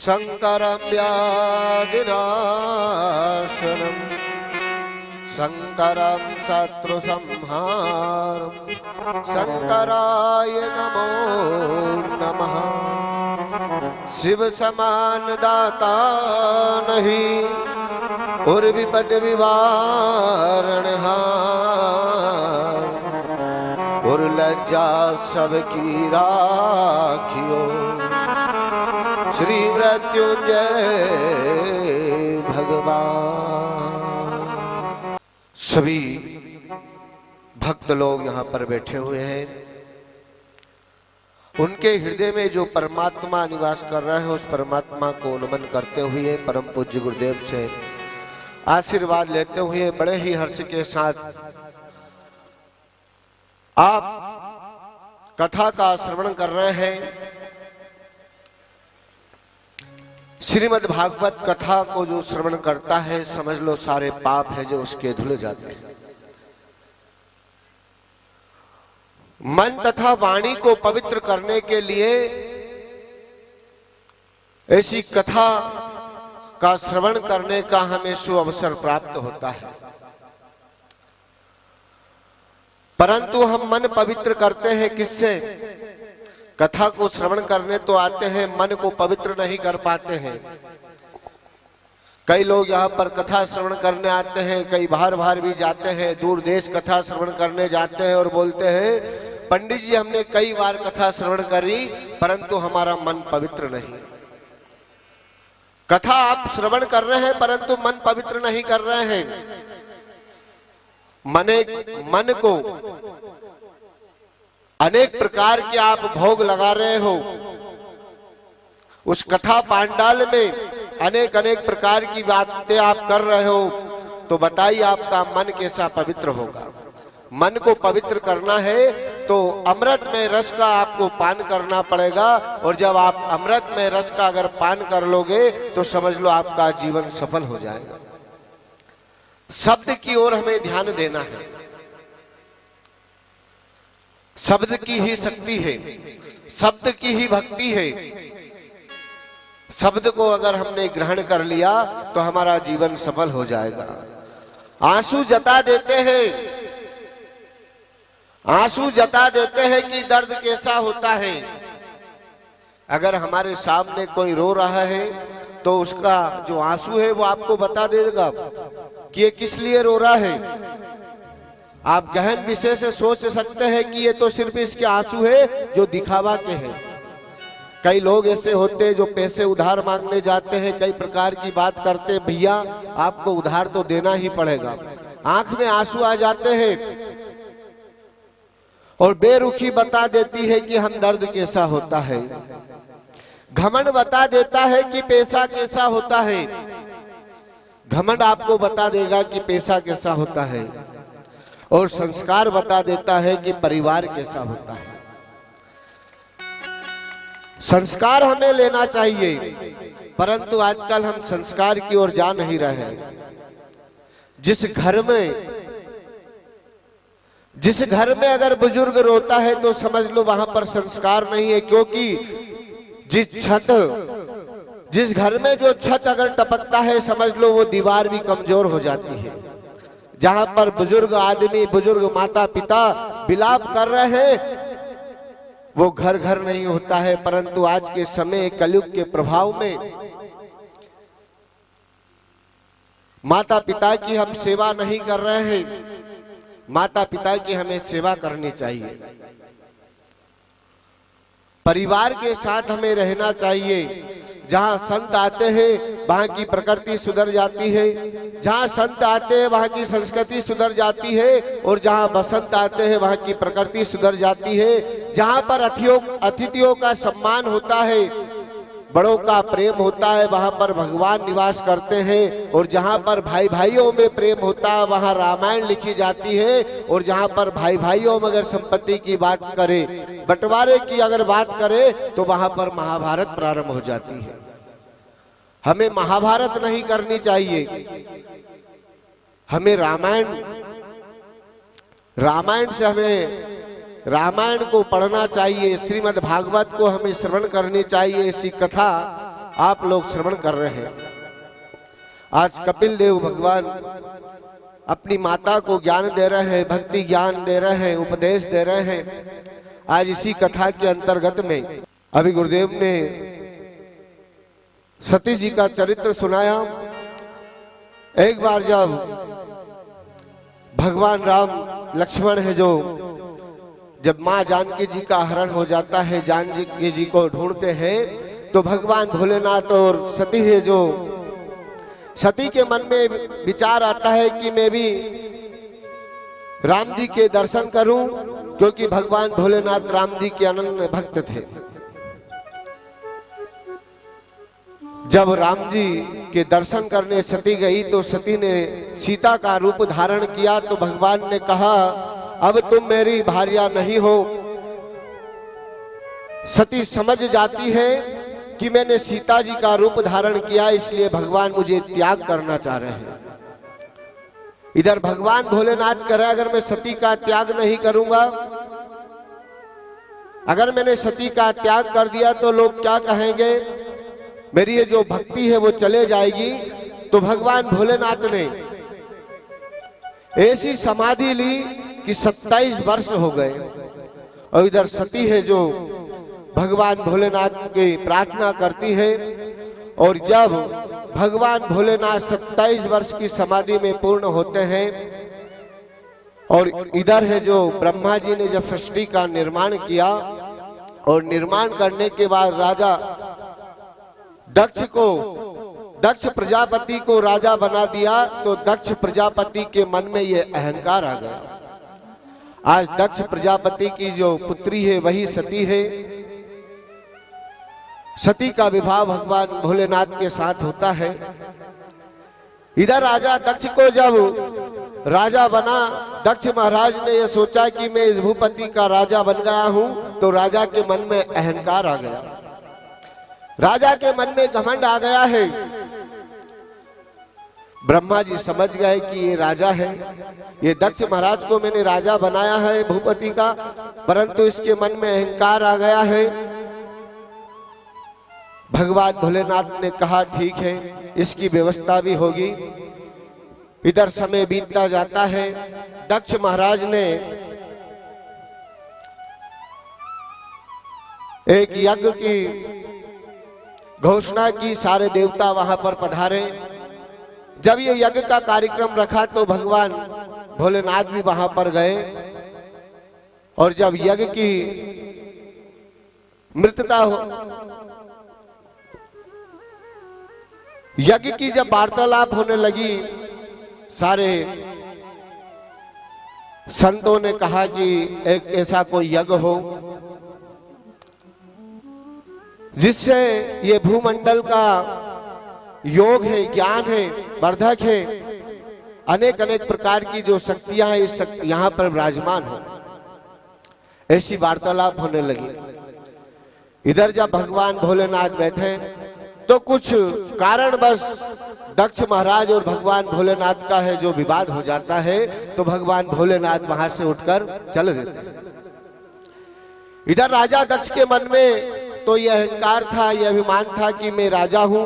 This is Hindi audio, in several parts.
शंकरं व्याधिनाशनं शंकरं शत्रुसंहारं शंकराय नमो नमः। शिव समान दाता नहीं और विपद विवारणहार और लज्जा सबकी राखियो श्री मृत्युंजय भगवान। सभी भक्त लोग यहाँ पर बैठे हुए हैं। उनके हृदय में जो परमात्मा निवास कर रहा है उस परमात्मा को नमन करते हुए परम पूज्य गुरुदेव से आशीर्वाद लेते हुए बड़े ही हर्ष के साथ आप कथा का श्रवण कर रहे हैं। श्रीमद् भागवत कथा को जो श्रवण करता है समझ लो सारे पाप है जो उसके धुल जाते हैं। मन तथा वाणी को पवित्र करने के लिए ऐसी कथा का श्रवण करने का हमें सुअवसर प्राप्त होता है, परंतु हम मन पवित्र करते हैं किससे? कथा को श्रवण करने तो आते हैं, मन को पवित्र नहीं कर पाते हैं। कई लोग यहाँ पर कथा श्रवण करने आते हैं, कई बाहर बाहर भी जाते हैं, दूर देश कथा श्रवण करने जाते हैं और बोलते हैं पंडित जी हमने कई बार कथा श्रवण करी परंतु हमारा मन पवित्र नहीं। कथा आप श्रवण कर रहे हैं परंतु मन पवित्र नहीं कर रहे हैं। मन को अनेक प्रकार के आप भोग लगा रहे हो। उस कथा पांडाल में अनेक अनेक प्रकार की बातें आप कर रहे हो, तो बताइए आपका मन कैसा पवित्र होगा? मन को पवित्र करना है तो अमृत में रस का आपको पान करना पड़ेगा, और जब आप अमृत में रस का अगर पान कर लोगे तो समझ लो आपका जीवन सफल हो जाएगा। शब्द की ओर हमें ध्यान देना है। शब्द की ही शक्ति है, शब्द की ही भक्ति है। शब्द को अगर हमने ग्रहण कर लिया तो हमारा जीवन सफल हो जाएगा। आंसू जता देते हैं, आंसू जता देते हैं कि दर्द कैसा होता है। अगर हमारे सामने कोई रो रहा है तो उसका जो आंसू है वो आपको बता देगा कि ये किस लिए रो रहा है। आप गहन विषय से सोच सकते हैं कि ये तो सिर्फ इसके आंसू है जो दिखावा के हैं। कई लोग ऐसे होते हैं जो पैसे उधार मांगने जाते हैं, कई प्रकार की बात करते हैं, भैया आपको उधार तो देना ही पड़ेगा। आंख में आंसू आ जाते हैं और बेरुखी बता देती है कि हम दर्द कैसा होता है। घमंड बता देता है कि पैसा कैसा होता है। घमंड आपको बता देगा कि पैसा कैसा होता है, और संस्कार बता देता है कि परिवार कैसा होता है। संस्कार हमें लेना चाहिए, परंतु आजकल हम संस्कार की ओर जा नहीं रहे। जिस घर में अगर बुजुर्ग रोता है तो समझ लो वहां पर संस्कार नहीं है, क्योंकि जिस घर में जो छत अगर टपकता है समझ लो वो दीवार भी कमजोर हो जाती है। जहां पर बुजुर्ग आदमी, बुजुर्ग माता पिता विलाप कर रहे हैं वो घर घर नहीं होता है। परंतु आज के समय कलयुग के प्रभाव में माता पिता की हम सेवा नहीं कर रहे हैं। माता पिता की हमें सेवा करनी चाहिए। परिवार के साथ हमें रहना चाहिए। जहां संत आते हैं वहां की प्रकृति सुधर जाती है, जहां संत आते हैं वहां की संस्कृति सुधर जाती है, और जहां बसंत आते हैं वहां की प्रकृति सुधर जाती है। जहां पर अतिथियों का सम्मान होता है, बड़ों का प्रेम होता है, वहां पर भगवान निवास करते हैं। और जहां पर भाई भाइयों में प्रेम होता है वहां रामायण लिखी जाती है। और जहां पर भाई भाइयों में अगर संपत्ति की बात करें, बंटवारे की अगर बात करें तो वहां पर महाभारत प्रारंभ हो जाती है। हमें महाभारत नहीं करनी चाहिए, हमें रामायण से हमें रामायण को पढ़ना चाहिए। श्रीमद् भागवत को हमें श्रवण करनी चाहिए। ऐसी कथा आप लोग श्रवण कर रहे हैं। आज कपिल देव भगवान अपनी माता को ज्ञान दे रहे हैं, भक्ति ज्ञान दे रहे हैं, उपदेश दे रहे हैं। आज इसी कथा के अंतर्गत में अभी गुरुदेव ने सती जी का चरित्र सुनाया। एक बार जब भगवान राम लक्ष्मण है जो जब माँ जानकी जी का हरण हो जाता है, जानकी जी को ढूंढते हैं, तो भगवान भोलेनाथ और सती है जो सती के मन में विचार आता है कि मैं भी राम जी के दर्शन करूं, क्योंकि भगवान भोलेनाथ राम जी के अनन्य भक्त थे। जब राम जी के दर्शन करने सती गई तो सती ने सीता का रूप धारण किया, तो भगवान ने कहा अब तुम मेरी भार्या नहीं हो। सती समझ जाती है कि मैंने सीता जी का रूप धारण किया, इसलिए भगवान मुझे त्याग करना चाह रहे हैं। इधर भगवान भोलेनाथ कह रहे अगर मैं सती का त्याग नहीं करूंगा, अगर मैंने सती का त्याग कर दिया तो लोग क्या कहेंगे, मेरी ये जो भक्ति है वो चले जाएगी। तो भगवान भोलेनाथ ने ऐसी समाधि ली कि 27 वर्ष हो गए। और इधर सती है जो भगवान भोलेनाथ की प्रार्थना करती है, और जब भगवान भोलेनाथ 27 वर्ष की समाधि में पूर्ण होते हैं, और इधर है जो ब्रह्मा जी ने जब सृष्टि का निर्माण किया, और निर्माण करने के बाद राजा दक्ष प्रजापति को राजा बना दिया, तो दक्ष प्रजापति के मन में ये अहंकार आ गया। आज दक्ष प्रजापति की जो पुत्री है वही सती है। सती का विवाह भगवान भोलेनाथ के साथ होता है। इधर राजा दक्ष को जब राजा बना, दक्ष महाराज ने यह सोचा कि मैं इस भूपति का राजा बन गया हूं, तो राजा के मन में अहंकार आ गया, राजा के मन में घमंड आ गया है। ब्रह्मा जी समझ गए कि ये राजा है, ये दक्ष महाराज को मैंने राजा बनाया है भूपति का, परंतु इसके मन में अहंकार आ गया है। भगवान भोलेनाथ ने कहा ठीक है, इसकी व्यवस्था भी होगी। इधर समय बीतता जाता है। दक्ष महाराज ने एक यज्ञ की घोषणा की, सारे देवता वहां पर पधारे। जब ये यज्ञ का कार्यक्रम रखा तो भगवान भोलेनाथ भी वहां पर गए, और जब यज्ञ की मृतता यज्ञ की जब वार्तालाप होने लगी, सारे संतों ने कहा कि एक ऐसा कोई यज्ञ हो जिससे ये भूमंडल का योग है, ज्ञान है, वर्धक है, अनेक अनेक प्रकार की जो शक्तियां हैं इस यहाँ पर विराजमान हो। ऐसी वार्तालाप होने लगी। इधर जब भगवान भोलेनाथ बैठे तो कुछ कारण बस दक्ष महाराज और भगवान भोलेनाथ का है जो विवाद हो जाता है, तो भगवान भोलेनाथ वहां से उठकर चले देते हैं। इधर राजा दक्ष के मन में तो यह अहंकार था, यह अभिमान था कि मैं राजा हूं,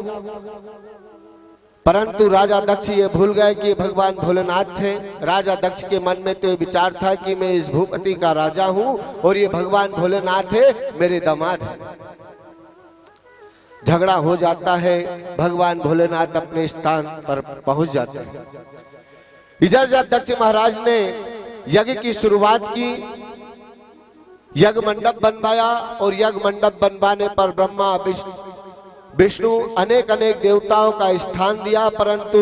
परंतु राजा दक्ष ये भूल गए कि भगवान भोलेनाथ थे। राजा दक्ष के मन में तो ये विचार था कि मैं इस भूपति का राजा हूं और ये भगवान भोलेनाथ है, मेरे दामाद है। झगड़ा हो जाता है, भगवान भोलेनाथ अपने स्थान पर पहुंच जाते हैं। इधर जब दक्ष महाराज ने यज्ञ की शुरुआत की, यज्ञ मंडप बनवाया, और यज्ञ मंडप बनवाने पर ब्रह्मा विष्णु अनेक अनेक देवताओं का स्थान दिया, परंतु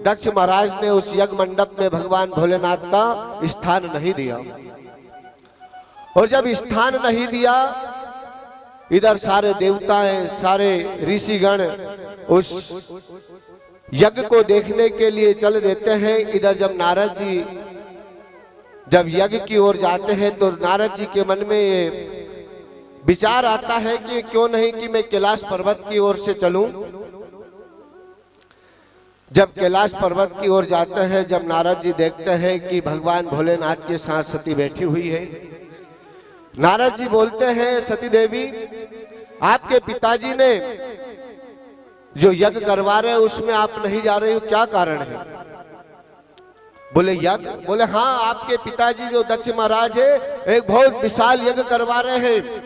दक्ष महाराज ने उस यज्ञ मंडप में भगवान भोलेनाथ का स्थान नहीं दिया। और जब स्थान नहीं दिया, इधर सारे देवताएं, सारे ऋषिगण उस यज्ञ को देखने के लिए चल देते हैं। इधर जब नारद जी जब यज्ञ की ओर जाते हैं तो नारद जी के मन में ये विचार आता है कि क्यों नहीं कि मैं कैलाश पर्वत की ओर से चलूं। जब कैलाश पर्वत की ओर जाते हैं, जब नारद जी देखते हैं कि भगवान भोलेनाथ के साथ सती बैठी हुई है, नारद जी बोलते हैं, सती देवी आपके पिताजी ने जो यज्ञ करवा रहे हैं उसमें आप नहीं जा रहे हो, क्या कारण है? बोले यज्ञ? बोले हाँ, आपके पिताजी जो दक्ष महाराज है एक बहुत विशाल यज्ञ करवा रहे हैं,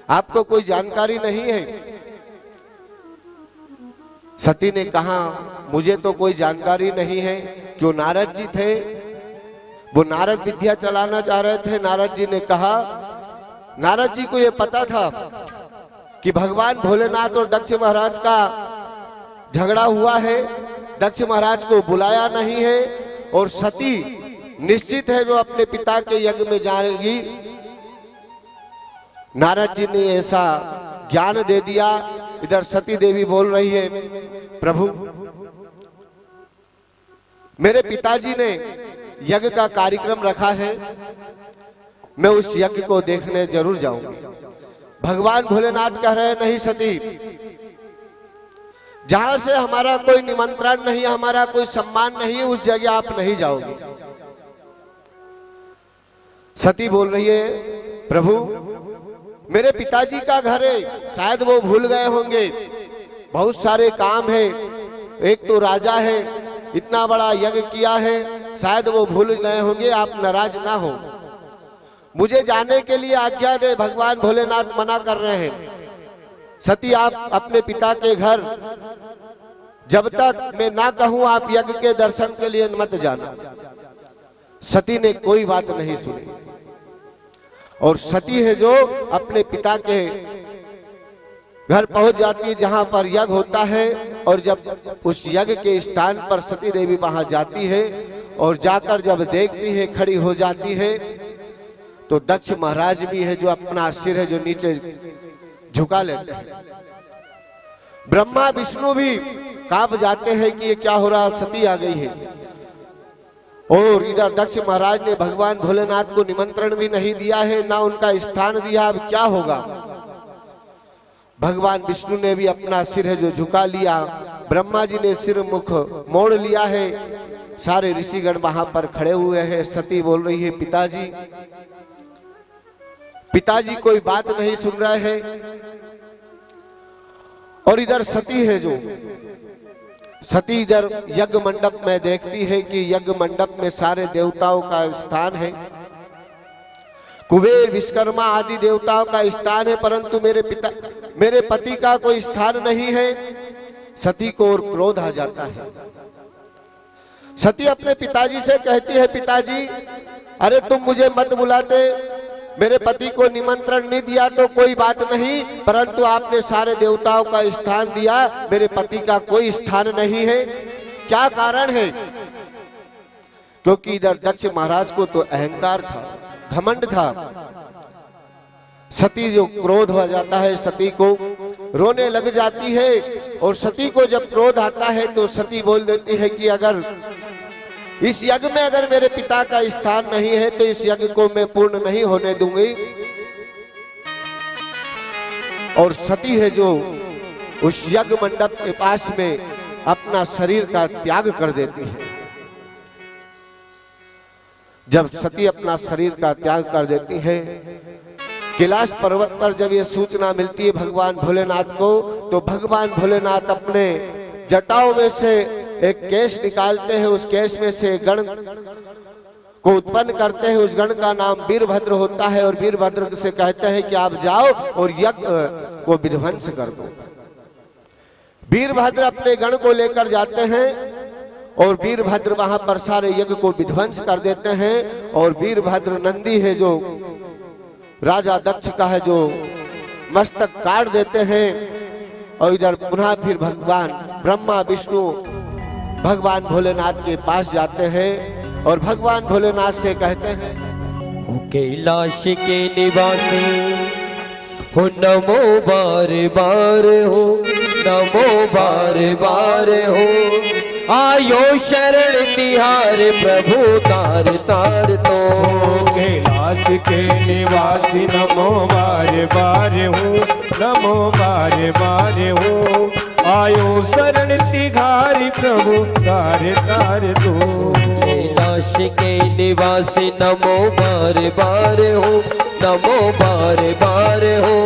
आपको कोई जानकारी नहीं है। सती ने कहा मुझे तो कोई जानकारी नहीं है। क्यों? नारद जी थे, वो नारद विद्या चलाना चाह रहे थे। नारद जी ने कहा, नारद जी को ये पता था कि भगवान भोलेनाथ और दक्ष महाराज का झगड़ा हुआ है, दक्ष महाराज को बुलाया नहीं है और सती निश्चित है जो अपने पिता के यज्ञ में जाएगी। नारद जी ने ऐसा ज्ञान दे दिया। इधर सती देवी बोल रही है, प्रभु मेरे पिताजी ने यज्ञ का कार्यक्रम रखा है, मैं उस यज्ञ को देखने जरूर जाऊंगी। भगवान भोलेनाथ कह रहे नहीं सती, जहां से हमारा कोई निमंत्रण नहीं, हमारा कोई सम्मान नहीं, उस जगह आप नहीं जाओगे। सती बोल रही है, प्रभु मेरे पिताजी का घर है, शायद वो भूल गए होंगे, बहुत सारे काम है, एक तो राजा है, इतना बड़ा यज्ञ किया है, शायद वो भूल गए होंगे, आप नाराज ना हो, मुझे जाने के लिए आज्ञा दे। भगवान भोलेनाथ मना कर रहे हैं। सती आप अपने पिता के घर जब तक मैं ना कहूं आप यज्ञ के दर्शन के लिए मत जाना। सती ने कोई बात नहीं सुनी और सती है जो अपने पिता के घर पहुंच जाती है जहां पर यज्ञ होता है। और जब उस यज्ञ के स्थान पर सती देवी वहां जाती है और जाकर जब देखती है, खड़ी हो जाती है, तो दक्ष महाराज भी है जो अपना सिर है जो नीचे झुका लेते हैं। ब्रह्मा विष्णु भी कांप जाते हैं कि ये क्या हो रहा, सती आ गई है। और इधर दक्ष महाराज ने भगवान भोलेनाथ को निमंत्रण भी नहीं दिया है, ना उनका स्थान दिया, अब क्या होगा। भगवान विष्णु ने भी अपना सिर है जो झुका लिया, ब्रह्मा जी ने सिर मुख मोड़ लिया है, सारे ऋषिगण वहां पर खड़े हुए हैं। सती बोल रही है, पिताजी, पिताजी कोई बात नहीं सुन रहे हैं। और इधर सती है जो सती इधर यज्ञ मंडप में देखती है कि यज्ञ मंडप में सारे देवताओं का स्थान है, कुबेर विश्वकर्मा आदि देवताओं का स्थान है, परंतु मेरे पति का कोई स्थान नहीं है। सती को और क्रोध आ जाता है। सती अपने पिताजी से कहती है, पिताजी अरे तुम मुझे मत बुलाते, मेरे पति को निमंत्रण नहीं दिया तो कोई बात नहीं, परंतु आपने सारे देवताओं का स्थान दिया, मेरे पति का कोई स्थान नहीं है, क्या कारण है? क्योंकि इधर दक्ष महाराज को तो अहंकार था, घमंड था। सती जो क्रोध हो जाता है, सती को रोने लग जाती है। और सती को जब क्रोध आता है तो सती बोल देती है कि अगर इस यज्ञ में अगर मेरे पिता का स्थान नहीं है तो इस यज्ञ को मैं पूर्ण नहीं होने दूंगी। और सती है जो उस यज्ञ मंडप के पास में अपना शरीर का त्याग कर देती है। जब सती अपना शरीर का त्याग कर देती है, कैलाश पर्वत पर जब ये सूचना मिलती है भगवान भोलेनाथ को, तो भगवान भोलेनाथ अपने जटाओं में से एक केश निकालते हैं, उस केश में से गण को उत्पन्न करते हैं। उस गण का नाम वीरभद्र होता है और वीरभद्र से कहते हैं कि आप जाओ और यज्ञ को विध्वंस कर दो। वीरभद्र अपने गण को लेकर जाते हैं और वीरभद्र वहां पर सारे यज्ञ को विध्वंस कर देते हैं। और वीरभद्र नंदी है जो राजा दक्ष का है जो मस्तक काट देते हैं। और इधर पुनः फिर भगवान ब्रह्मा विष्णु भगवान भोलेनाथ के पास जाते हैं और भगवान भोलेनाथ से कहते हैं, कैलाश के निवासी हो नमो बार बार हो, नमो बार बार हो, आयो शरण तिहार प्रभु तार तार तो। कैलाश के निवासी नमो बार बार हो, नमो बार बार हो, आयो शरण तिहारी प्रभु तार तार तो। कैलाश के निवासी नमो बार बार हो, नमो बार बार हो,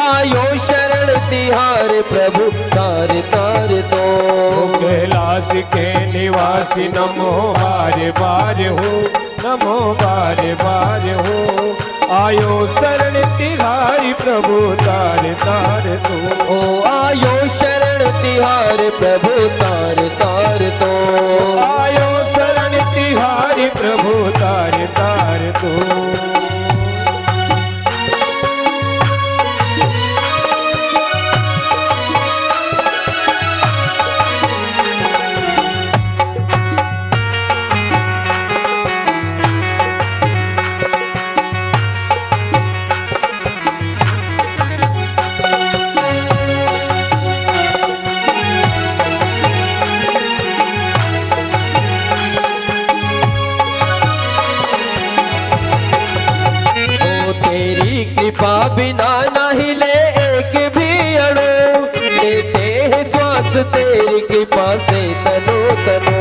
आयो शरण तिहार प्रभु तार तार तार दो। हो कैलाश के निवासी नमो बार बार हूँ, नमो बार बार हूँ। आयो शरण तिहारी प्रभु तार तार दो। ओ आयो शरण तिहार प्रभु तार तार दो। आयो शरण तिहारी प्रभु तार तार दो। कृपा बिना नहीं ले एक भी अणु, लेते हैं श्वास तेरी कृपा से तनो तनो।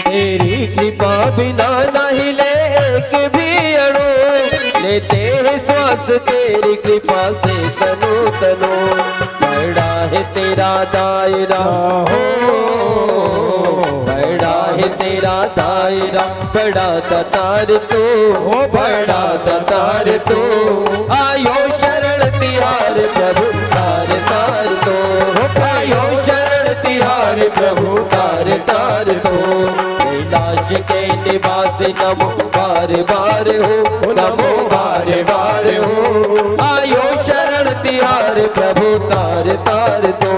तेरी कृपा बिना नहीं ले एक भी अणु, लेते हैं श्वास तेरी कृपा से तनो तनो। बड़ा है तेरा दायरा हो, बड़ा है तेरा दायरा, बड़ा दातार तू हो, बड़ा दातार तू। आयो शरण तिहार प्रभु तार तार दो। आयो शरण तिहार प्रभु तार तार दो। कैलाश के निवास नमो बार बार हो, नमो बार बार हो। आयो शरण तिहार प्रभु तार तार दो।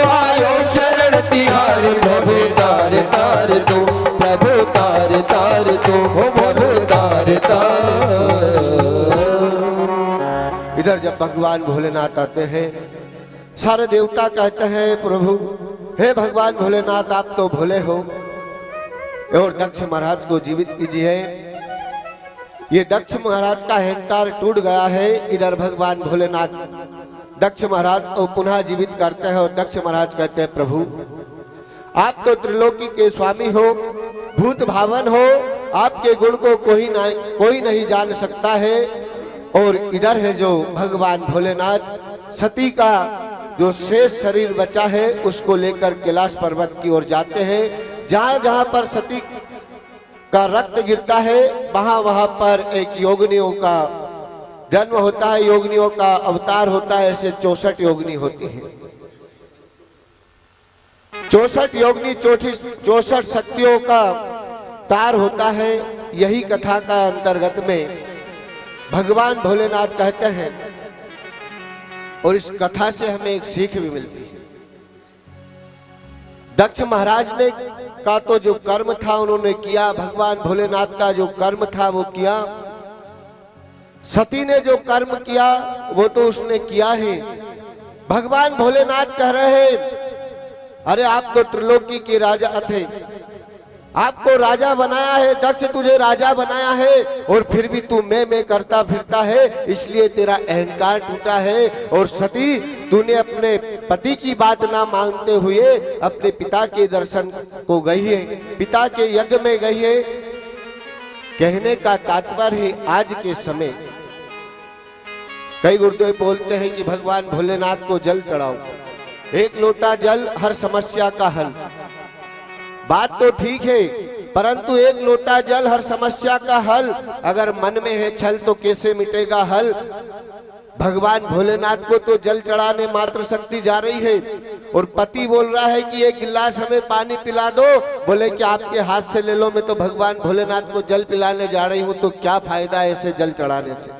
आयो शरण तिहार प्रभु तार तार दो। प्रभु तार तार दो, प्रभु तार तार। इधर जब भगवान भोलेनाथ आते हैं, सारे देवता कहते हैं प्रभु हे भगवान भोलेनाथ आप तो भोले हो, और दक्ष महाराज को जीवित कीजिए। ये दक्ष महाराज का अहंकार टूट गया है। इधर भगवान भोलेनाथ दक्ष महाराज को पुनः जीवित करते हैं और दक्ष महाराज कहते हैं प्रभु आप तो त्रिलोकी के स्वामी हो, भूत भावन हो, आपके गुण को कोई नहीं जान सकता है। और इधर है जो भगवान भोलेनाथ सती का जो शेष शरीर बचा है उसको लेकर कैलाश पर्वत की ओर जाते हैं। जहां जहां पर सती का रक्त गिरता है वहां वहां पर एक योगिनियों का जन्म होता है, योगिनियों का अवतार होता है। ऐसे 64 योगिनी होती हैं, 64 योगिनी 64 शक्तियों का तार होता है। यही कथा का अंतर्गत में भगवान भोलेनाथ कहते हैं, और इस कथा से हमें एक सीख भी मिलती है। दक्ष महाराज ने का तो जो कर्म था उन्होंने किया, भगवान भोलेनाथ का जो कर्म था वो किया। सती ने जो कर्म किया वो तो उसने किया ही। भगवान भोलेनाथ कह रहे हैं अरे आप तो त्रिलोकी के राजा थे, आपको राजा बनाया है, दक्ष तुझे राजा बनाया है, और फिर भी तू मैं करता फिरता है, इसलिए तेरा अहंकार टूटा है। और सती तूने अपने पति की बात ना मानते हुए अपने पिता के दर्शन को गई है, पिता के यज्ञ में गई है। कहने का तात्पर्य है आज के समय कई गुरुदेव बोलते हैं कि भगवान भोलेनाथ को जल चढ़ाओ, एक लोटा जल हर समस्या का हल। बात तो ठीक है, परंतु एक लोटा जल हर समस्या का हल अगर मन में है छल तो कैसे मिटेगा हल। भगवान भोलेनाथ को तो जल चढ़ाने मात्र शक्ति जा रही है, और पति बोल रहा है कि एक गिलास हमें पानी पिला दो, बोले कि आपके हाथ से ले लो, मैं तो भगवान भोलेनाथ को जल पिलाने जा रही हूं, तो क्या फायदा है ऐसे जल चढ़ाने से।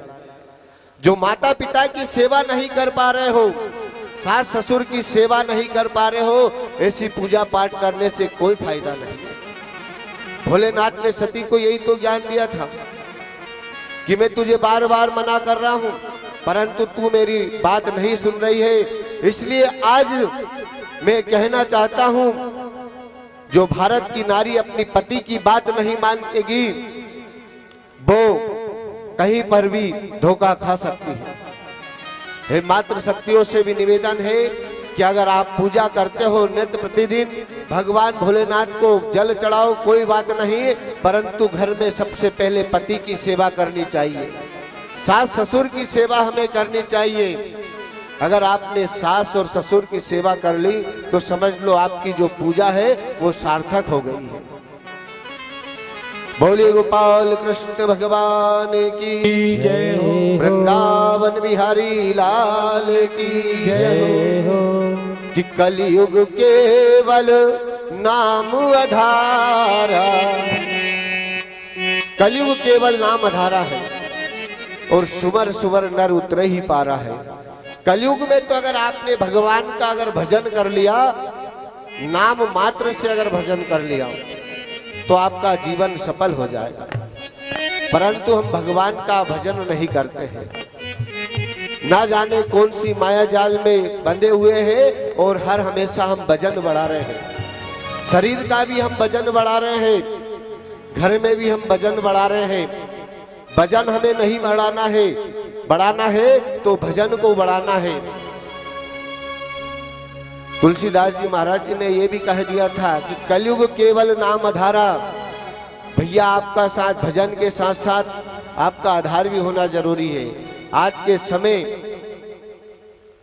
जो माता पिता की सेवा नहीं कर पा रहे हो, सास ससुर की सेवा नहीं कर पा रहे हो, ऐसी पूजा पाठ करने से कोई फायदा नहीं। भोलेनाथ ने सती को यही तो ज्ञान दिया था कि मैं तुझे बार बार मना कर रहा हूं, परंतु तू मेरी बात नहीं सुन रही है। इसलिए आज मैं कहना चाहता हूं, जो भारत की नारी अपनी पति की बात नहीं मानेगी वो कहीं पर भी धोखा खा सकती है। हे मातृ शक्तियों से भी निवेदन है कि अगर आप पूजा करते हो नित्य प्रतिदिन, भगवान भोलेनाथ को जल चढ़ाओ, कोई बात नहीं, परंतु घर में सबसे पहले पति की सेवा करनी चाहिए, सास ससुर की सेवा हमें करनी चाहिए। अगर आपने सास और ससुर की सेवा कर ली तो समझ लो आपकी जो पूजा है वो सार्थक हो गई है। बोलिए गोपाल कृष्ण भगवान की जय हो, वृंदावन बिहारी लाल की जय हो। कि कलयुग केवल नाम आधारा, कलयुग केवल नाम आधारा है और सुमर सुमर नर उतर ही पारा है। कलयुग में तो अगर आपने भगवान का अगर भजन कर लिया, नाम मात्र से अगर भजन कर लिया तो आपका जीवन सफल हो जाएगा, परंतु हम भगवान का भजन नहीं करते हैं। ना जाने कौन सी माया जाल में बंधे हुए हैं और हर हमेशा हम भजन बढ़ा रहे हैं। शरीर का भी हम भजन बढ़ा रहे हैं, घर में भी हम भजन बढ़ा रहे हैं। भजन हमें नहीं बढ़ाना है, बढ़ाना है तो भजन को बढ़ाना है। तुलसीदास जी महाराज जी ने यह भी कह दिया था कि कलयुग केवल नाम आधारा। भैया आपका साथ भजन के साथ साथ आपका आधार भी होना जरूरी है। आज के समय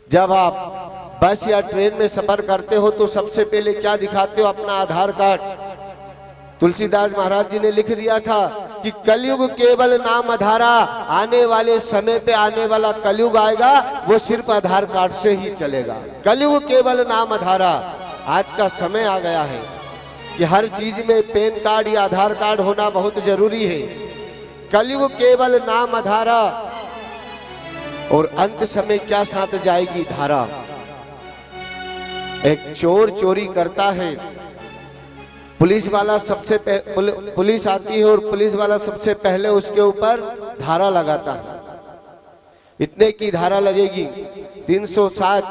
जब आप बस या ट्रेन में सफर करते हो तो सबसे पहले क्या दिखाते हो? अपना आधार कार्ड। तुलसीदास महाराज जी ने लिख दिया था कि कलयुग केवल नाम आधारा, आने वाले समय पे आने वाला कलयुग आएगा वो सिर्फ आधार कार्ड से ही चलेगा। कलयुग केवल नाम आधारा। आज का समय आ गया है कि हर चीज में पैन कार्ड या आधार कार्ड होना बहुत जरूरी है। कलयुग केवल नाम आधारा और अंत समय क्या साथ जाएगी धारा। एक चोर चोरी करता है, पुलिस वाला पुलिस आती है और पुलिस वाला सबसे पहले उसके ऊपर धारा लगाता है। इतने की धारा लगेगी, 307,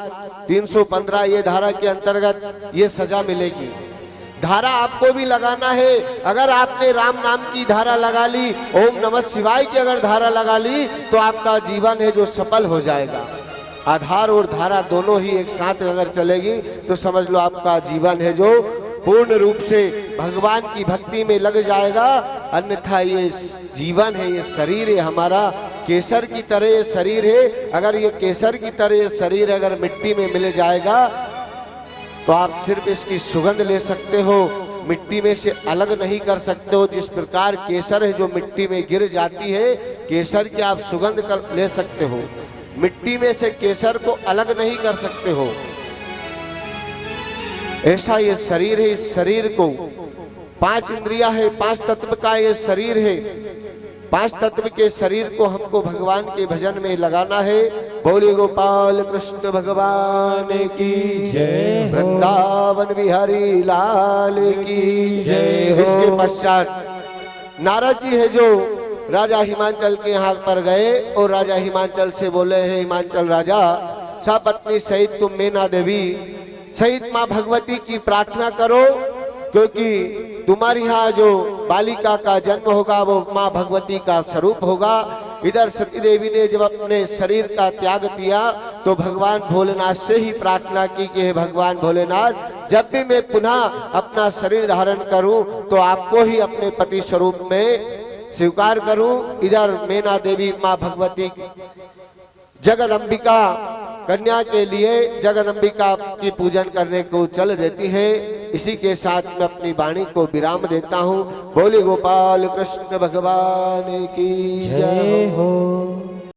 315 ये धारा के अंतर्गत ये सजा मिलेगी। धारा आपको भी लगाना है। अगर आपने राम नाम की धारा लगा ली, ओम नमः शिवाय की अगर धारा लगा ली तो आपका जीवन है जो सफल हो जाएगा। आधार और धारा दोनों ही एक साथ अगर चलेगी तो समझ लो आपका जीवन है जो पूर्ण रूप से भगवान की भक्ति में लग जाएगा। अन्यथा ये जीवन है, ये शरीर है हमारा, केसर की तरह ये शरीर है। अगर ये केसर की तरह ये शरीर अगर मिट्टी में मिल जाएगा तो आप सिर्फ इसकी सुगंध ले सकते हो, मिट्टी में से अलग नहीं कर सकते हो। जिस प्रकार केसर है जो मिट्टी में गिर जाती है, केसर की आप सुगंध ले सकते हो, मिट्टी में से केसर को अलग नहीं कर सकते हो। ऐसा ये शरीर है। इस शरीर को 5 इंद्रियां है, 5 तत्व का ये शरीर है। 5 तत्व के शरीर को हमको भगवान के भजन में लगाना है। बोले गोपाल कृष्ण भगवान की जय, वृंदावन बिहारी लाल की जय। इसके पश्चात नारद जी है जो राजा हिमांचल के यहाँ पर गए और राजा हिमांचल से बोले हैं, हिमांचल राजा सपत्नी सहित तुम मैना देवी सहित माँ भगवती की प्रार्थना करो, क्योंकि तुम्हारे यहाँ जो बालिका का जन्म होगा वो माँ भगवती का स्वरूप होगा। इधर सती देवी ने जब अपने शरीर का त्याग किया तो भगवान भोलेनाथ से ही प्रार्थना की कि हे भगवान भोलेनाथ, जब भी मैं पुनः अपना शरीर धारण करूं तो आपको ही अपने पति स्वरूप में स्वीकार करूं। इधर मैना देवी माँ भगवती जगदम्बिका कन्या के लिए जगदम्बिका की पूजन करने को चल देती है। इसी के साथ मैं अपनी वाणी को विराम देता हूँ। बोले गोपाल कृष्ण भगवान की जय हो।